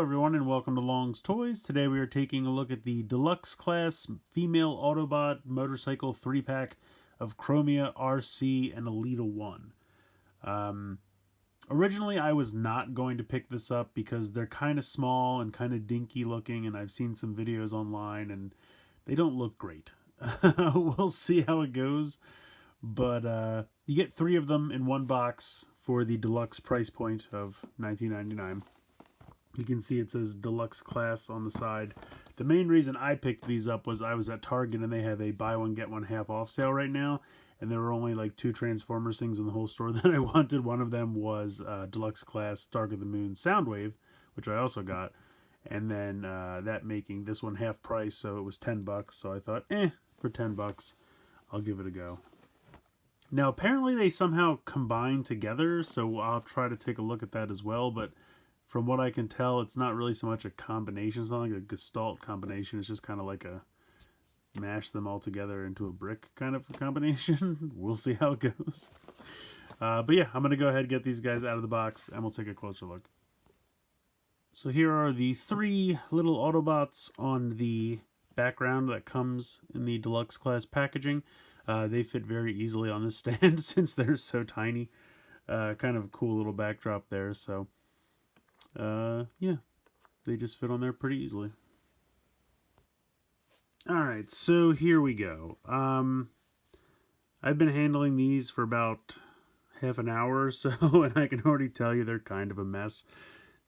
everyone, and welcome to Long's Toys. Today we are taking a look at the Deluxe Class Female Autobot Motorcycle 3-pack of Chromia, Arcee, and Elita-1. Originally I was not going to pick this up because they're kind of small and kind of dinky looking, and I've seen some videos online and they don't look great. We'll see how it goes, but you get 3 of them in one box for the deluxe price point of $19.99. You can see it says Deluxe Class on the side. The main reason I picked these up was I was at Target and they have a buy one get one half off sale right now, and there were only like 2 Transformers things in the whole store that I wanted. One of them was Deluxe Class Dark of the Moon Soundwave, which I also got, and then that making this one half price, so it was $10. So I thought, for $10 I'll give it a go. Now apparently they somehow combine together, so I'll try to take a look at that as well, but from what I can tell, it's not really so much a combination. It's not like a gestalt combination. It's just kind of like a mash them all together into a brick kind of combination. We'll see how it goes. But yeah, I'm going to go ahead and get these guys out of the box, and we'll take a closer look. So here are the 3 little Autobots on the background that comes in the Deluxe Class packaging. They fit very easily on this stand since they're so tiny. Kind of a cool little backdrop there, so yeah, they just fit on there pretty easily. Alright, so here we go. I've been handling these for about half an hour or so, and I can already tell you they're kind of a mess.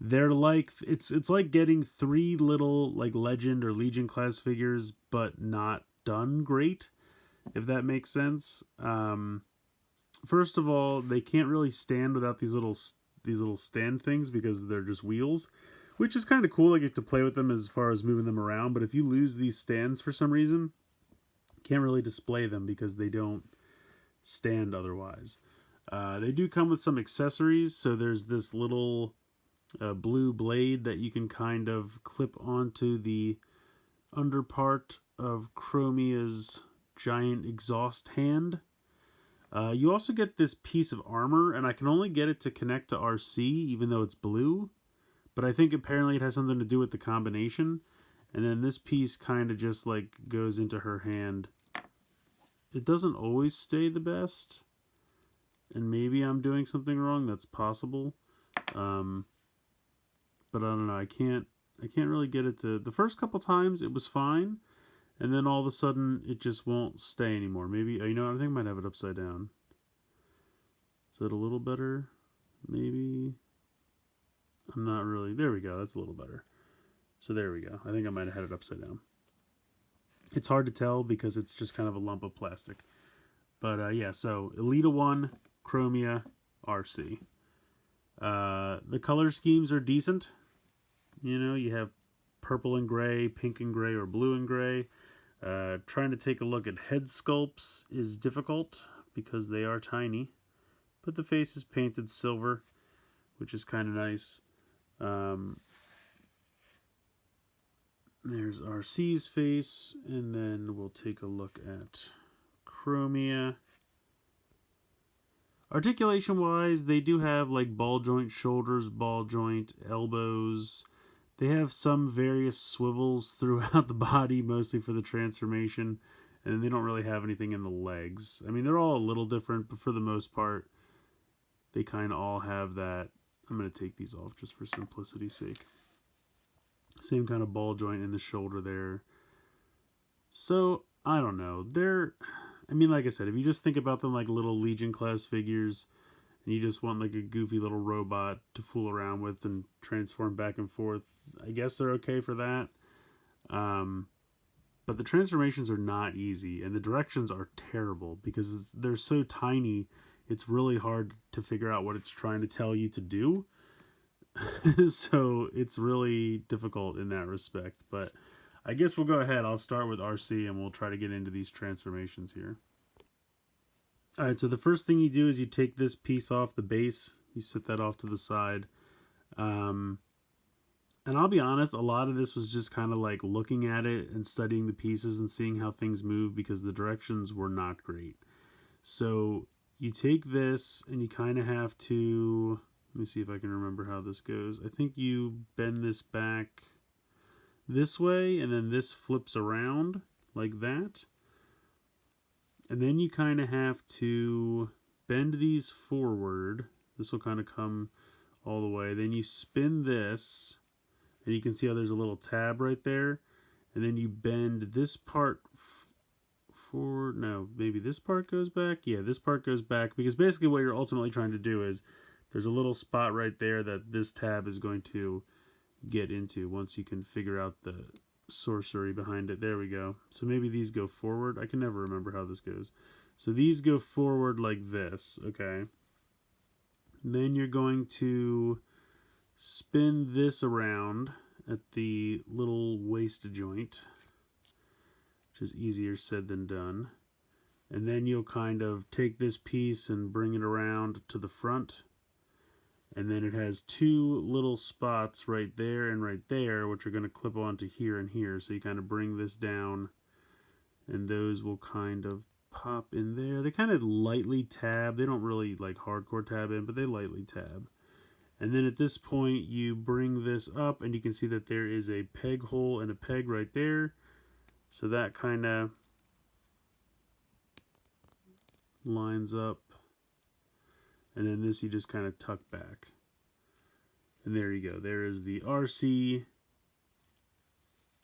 They're like, it's like getting 3 little like Legend or Legion class figures, but not done great, if that makes sense. First of all, they can't really stand without these little stand things because they're just wheels, which is kind of cool. I get to play with them as far as moving them around, but if you lose these stands for some reason, you can't really display them because they don't stand otherwise. They do come with some accessories, so there's this little blue blade that you can kind of clip onto the under part of Chromia's giant exhaust hand. You also get this piece of armor, and I can only get it to connect to Arcee, even though it's blue. But I think apparently it has something to do with the combination. And then this piece kind of just like goes into her hand. It doesn't always stay the best. And maybe I'm doing something wrong. That's possible. But I don't know. I can't really get it to... The first couple times it was fine. And then all of a sudden, it just won't stay anymore. Maybe, you know, I think I might have it upside down. Is that a little better? Maybe. I'm not really. There we go. That's a little better. So there we go. I think I might have had it upside down. It's hard to tell because it's just kind of a lump of plastic. But yeah, so Elita-1, Chromia, Arcee. The color schemes are decent. You know, you have purple and gray, pink and gray, or blue and gray. Trying to take a look at head sculpts is difficult because they are tiny, but the face is painted silver, which is kind of nice. There's Arcee's face, and then we'll take a look at Chromia. Articulation wise, they do have like ball joint shoulders, ball joint elbows. They have some various swivels throughout the body, mostly for the transformation, and they don't really have anything in the legs. I mean, they're all a little different, but for the most part, they kind of all have that. I'm going to take these off just for simplicity's sake. Same kind of ball joint in the shoulder there. So, I don't know. I mean, like I said, if you just think about them like little Legion class figures, and you just want like a goofy little robot to fool around with and transform back and forth, I guess they're okay for that. But the transformations are not easy, and the directions are terrible because they're so tiny. It's really hard to figure out what it's trying to tell you to do. So it's really difficult in that respect. But I guess we'll go ahead. I'll start with Arcee, and we'll try to get into these transformations here. Alright, so the first thing you do is you take this piece off the base. You set that off to the side. And I'll be honest, a lot of this was just kind of like looking at it and studying the pieces and seeing how things move because the directions were not great. So you take this and you kind of have to Let me see if I can remember how this goes. I think you bend this back this way, and then this flips around like that. And then you kind of have to bend these forward. This will kind of come all the way. Then you spin this, and you can see how there's a little tab right there. And then you bend this part forward. No, maybe this part goes back. Yeah, this part goes back, because basically what you're ultimately trying to do is there's a little spot right there that this tab is going to get into once you can figure out the sorcery behind it. There we go. So maybe these go forward. I can never remember how this goes. So these go forward like this, okay? Then you're going to spin this around at the little waist joint, which is easier said than done. And then you'll kind of take this piece and bring it around to the front. And then it has two little spots right there and right there, which are going to clip onto here and here. So you kind of bring this down, and those will kind of pop in there. They kind of lightly tab. They don't really like hardcore tab in, but they lightly tab. And then at this point, you bring this up, and you can see that there is a peg hole and a peg right there. So that kind of lines up. And then this you just kind of tuck back. And there you go. There is the Arcee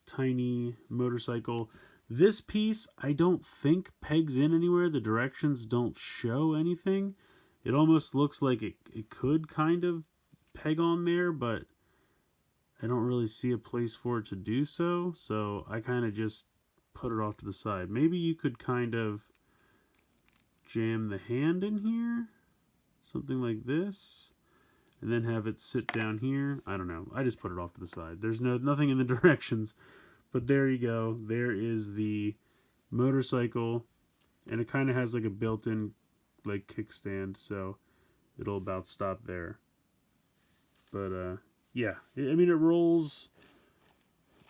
tiny motorcycle. This piece I don't think pegs in anywhere. The directions don't show anything. It almost looks like it could kind of peg on there, but I don't really see a place for it to do so. So I kind of just put it off to the side. Maybe you could kind of jam the hand in here. Something like this, and then have it sit down here. I don't know. I just put it off to the side. There's nothing in the directions, but there you go. There is the motorcycle, and it kind of has like a built-in like kickstand, so it'll about stop there. But yeah, I mean, it rolls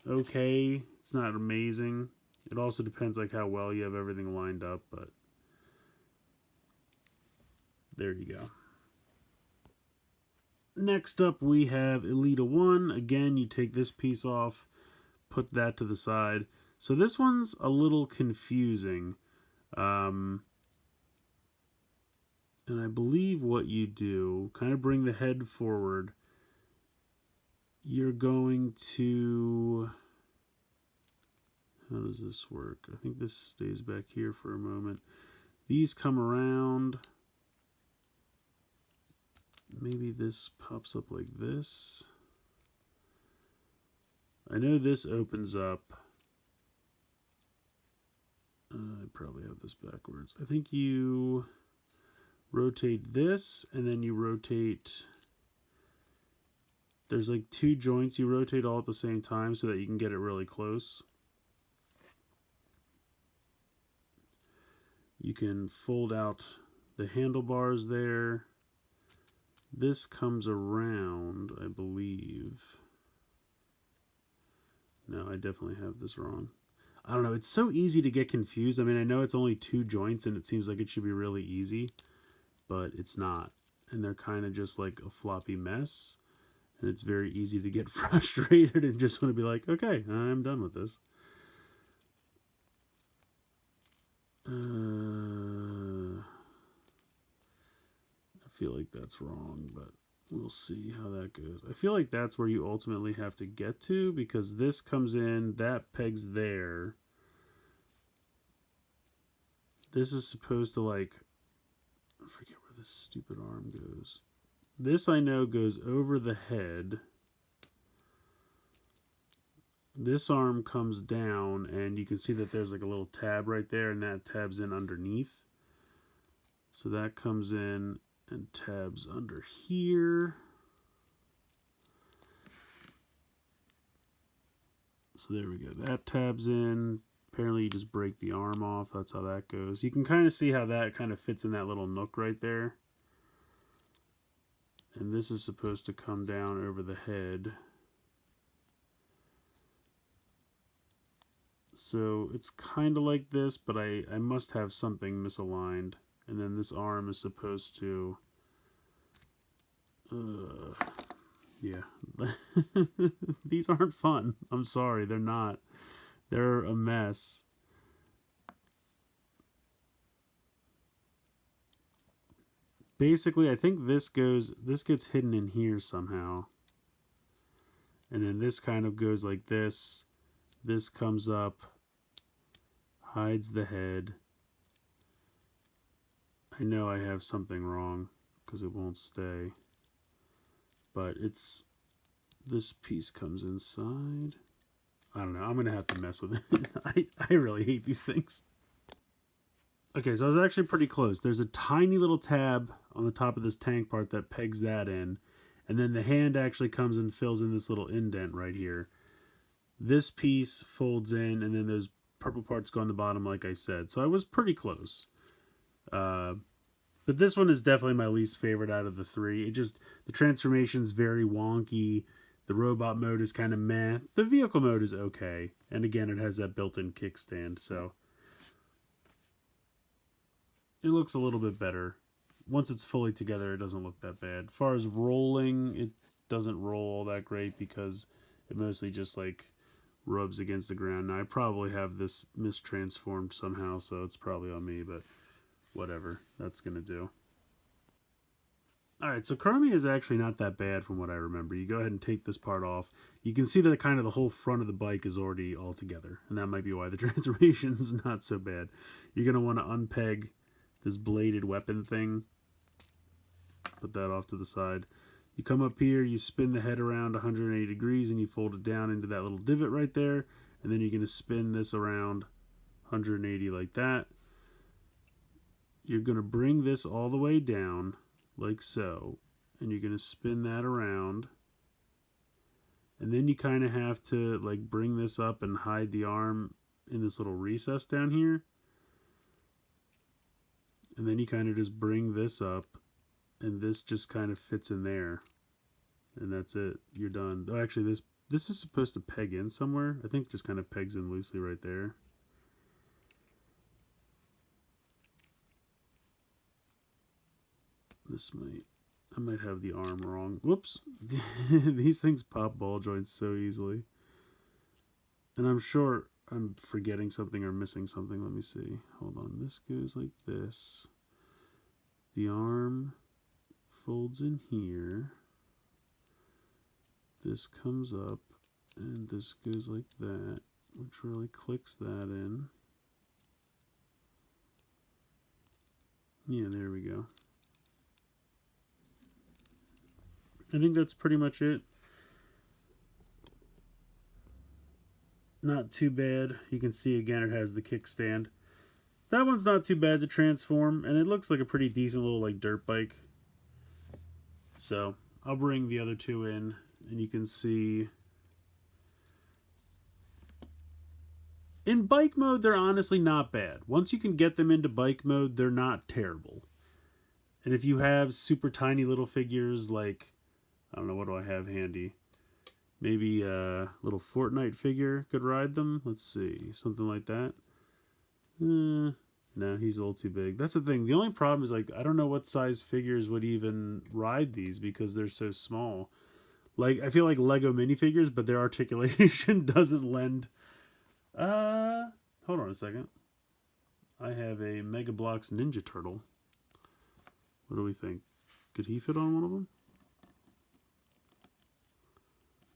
okay. It's not amazing. It also depends like how well you have everything lined up, but there you go. Next up we have Elita-1. Again, you take this piece off, put that to the side. So this one's a little confusing. And I believe what you do, kind of bring the head forward. You're going to... How does this work? I think this stays back here for a moment. These come around. Maybe this pops up like this. I know this opens up. I probably have this backwards. I think you rotate this, and then you rotate... There's like two joints you rotate all at the same time so that you can get it really close. You can fold out the handlebars there. This comes around, I believe. No, I definitely have this wrong. I don't know, it's so easy to get confused. I mean, I know it's only two joints and it seems like it should be really easy, but it's not. And they're kind of just like a floppy mess. And it's very easy to get frustrated and just want to be like, okay, I'm done with this. I feel like that's wrong, but we'll see how that goes. I feel like that's where you ultimately have to get to, because this comes in, that pegs there. This is supposed to, like, I forget where this stupid arm goes. This I know goes over the head. This arm comes down, and you can see that there's like a little tab right there, and that tabs in underneath. So that comes in and tabs under here. So there we go. That tabs in. Apparently you just break the arm off. That's how that goes. You can kind of see how that kind of fits in that little nook right there. And this is supposed to come down over the head. So it's kind of like this, but I must have something misaligned. And then this arm is supposed to... Yeah. These aren't fun. I'm sorry, they're not. They're a mess. Basically, I think this gets hidden in here somehow. And then this kind of goes like this. This comes up, hides the head. I know I have something wrong because it won't stay. But it's, this piece comes inside. I don't know. I'm going to have to mess with it. I really hate these things. Okay, so I was actually pretty close. There's a tiny little tab on the top of this tank part that pegs that in. And then the hand actually comes and fills in this little indent right here. This piece folds in, and then those purple parts go on the bottom, like I said. So I was pretty close. But this one is definitely my least favorite out of the three. It just, the transformation's very wonky. The robot mode is kind of meh. The vehicle mode is okay. And again, it has that built-in kickstand, so it looks a little bit better. Once it's fully together, it doesn't look that bad. As far as rolling, it doesn't roll all that great because it mostly just like rubs against the ground. Now, I probably have this mistransformed somehow, so it's probably on me, but whatever. That's going to do. Alright, so Chromia is actually not that bad from what I remember. You go ahead and take this part off. You can see that kind of the whole front of the bike is already all together, and that might be why the transformation is not so bad. You're going to want to unpeg this bladed weapon thing. Put that off to the side. You come up here, you spin the head around 180 degrees, and you fold it down into that little divot right there, and then you're going to spin this around 180 like that. You're going to bring this all the way down like so, and you're going to spin that around, and then you kind of have to like bring this up and hide the arm in this little recess down here, and then you kind of just bring this up, and this just kind of fits in there, and that's it. You're done. Oh, actually, this is supposed to peg in somewhere. I think it just kind of pegs in loosely right there. I might have the arm wrong. Whoops. These things pop ball joints so easily. And I'm sure I'm forgetting something or missing something. Let me see. Hold on. This goes like this. The arm folds in here. This comes up. And this goes like that, which really clicks that in. Yeah, there we go. I think that's pretty much it. Not too bad. You can see again it has the kickstand. That one's not too bad to transform, and it looks like a pretty decent little like dirt bike. So I'll bring the other two in, and you can see in bike mode they're honestly not bad. Once you can get them into bike mode, they're not terrible. And if you have super tiny little figures like, I don't know, what do I have handy? Maybe a little Fortnite figure could ride them. Let's see, something like that. No, he's a little too big. That's the thing. The only problem is, like, I don't know what size figures would even ride these because they're so small. Like, I feel like Lego minifigures, but their articulation doesn't lend. Hold on a second. I have a Mega Bloks Ninja Turtle. What do we think? Could he fit on one of them?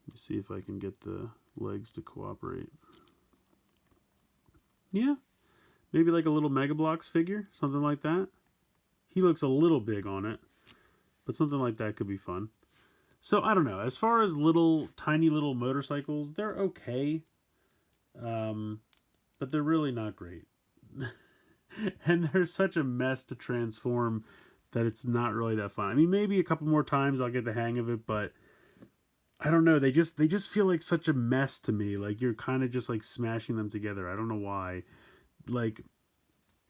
Let me see if I can get the legs to cooperate. Yeah, maybe like a little Mega Bloks figure, something like that. He looks a little big on it, but something like that could be fun. So I don't know. As far as tiny little motorcycles, they're okay, but they're really not great. And they're such a mess to transform that it's not really that fun. I mean, maybe a couple more times I'll get the hang of it, but I don't know. They just feel like such a mess to me. Like you're kind of just like smashing them together. I don't know why. Like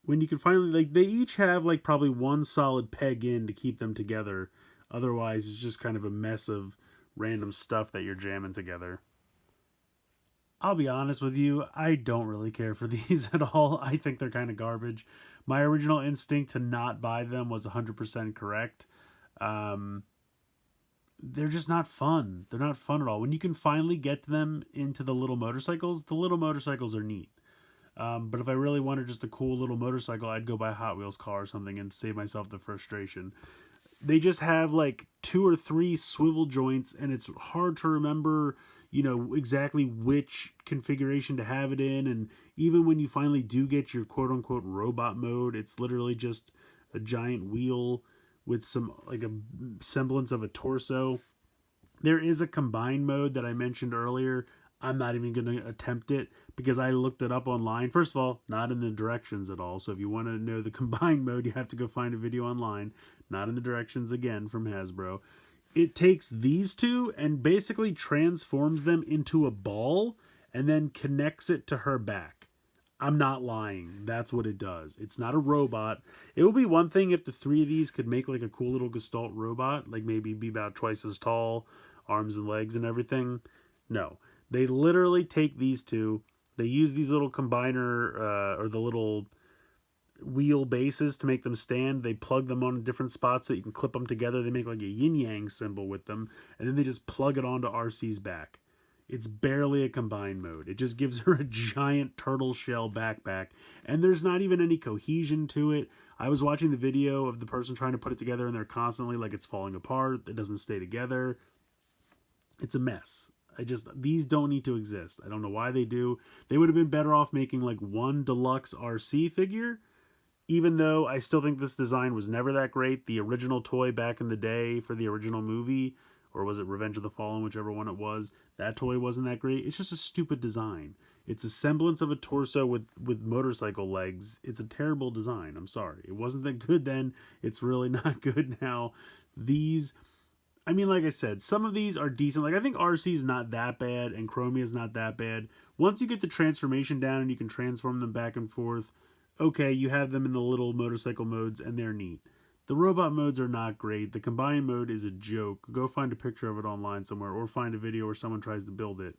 when you can finally, like, they each have like probably one solid peg in to keep them together. Otherwise, it's just kind of a mess of random stuff that you're jamming together. I'll be honest with you, I don't really care for these at all. I think they're kind of garbage. My original instinct to not buy them was 100% correct. they're just not fun. They're not fun at all. When you can finally get them into the little motorcycles are neat. But if I really wanted just a cool little motorcycle, I'd go buy a Hot Wheels car or something and save myself the frustration. They just have like 2 or 3 swivel joints, and it's hard to remember, exactly which configuration to have it in. And even when you finally do get your quote unquote robot mode, it's literally just a giant wheel with some like a semblance of a torso. There is a combined mode that I mentioned earlier. I'm not even going to attempt it because I looked it up online. First of all, not in the directions at all. So if you want to know the combined mode, you have to go find a video online. Not in the directions again from Hasbro. It takes these two and basically transforms them into a ball and then connects it to her back. I'm not lying. That's what it does. It's not a robot. It would be one thing if the 3 of these could make like a cool little Gestalt robot, like maybe be about twice as tall, arms and legs and everything. No. They literally take these two. They use these little combiner or the little wheel bases to make them stand. They plug them on different spots so you can clip them together. They make like a yin-yang symbol with them. And then they just plug it onto Arcee's back. It's barely a combined mode. It just gives her a giant turtle shell backpack. And there's not even any cohesion to it. I was watching the video of the person trying to put it together and they're constantly like it's falling apart. It doesn't stay together. It's a mess. These don't need to exist. I don't know why they do. They would have been better off making like one deluxe Arcee figure. Even though I still think this design was never that great. The original toy back in the day for the original movie, or was it Revenge of the Fallen, whichever one it was, that toy wasn't that great. It's just a stupid design. It's a semblance of a torso with motorcycle legs. It's a terrible design. I'm sorry. It wasn't that good then. It's really not good now. These, I mean, like I said, some of these are decent. Like, I think Arcee's not that bad, and Chromia's not that bad. Once you get the transformation down and you can transform them back and forth, okay, you have them in the little motorcycle modes, and they're neat. The robot modes are not great. The combined mode is a joke. Go find a picture of it online somewhere, or find a video where someone tries to build it.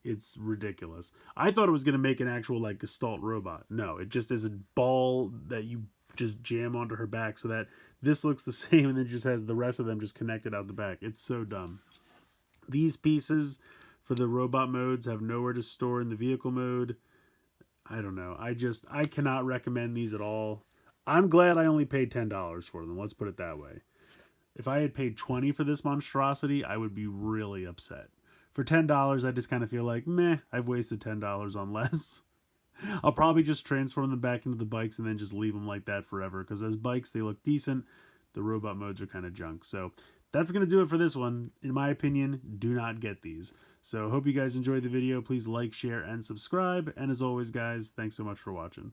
It's ridiculous. I thought it was going to make an actual, like, Gestalt robot. No, it just is a ball that you just jam onto her back so that this looks the same, and then just has the rest of them just connected out the back. It's so dumb. These pieces for the robot modes have nowhere to store in the vehicle mode. I don't know. I cannot recommend these at all. I'm glad I only paid $10 for them. Let's put it that way. If I had paid $20 for this monstrosity, I would be really upset. For $10, I just kind of feel like, meh, I've wasted $10 on less. I'll probably just transform them back into the bikes and then just leave them like that forever. Because as bikes, they look decent. The robot modes are kind of junk. So that's going to do it for this one. In my opinion, do not get these. So hope you guys enjoyed the video. Please like, share, and subscribe. And as always, guys, thanks so much for watching.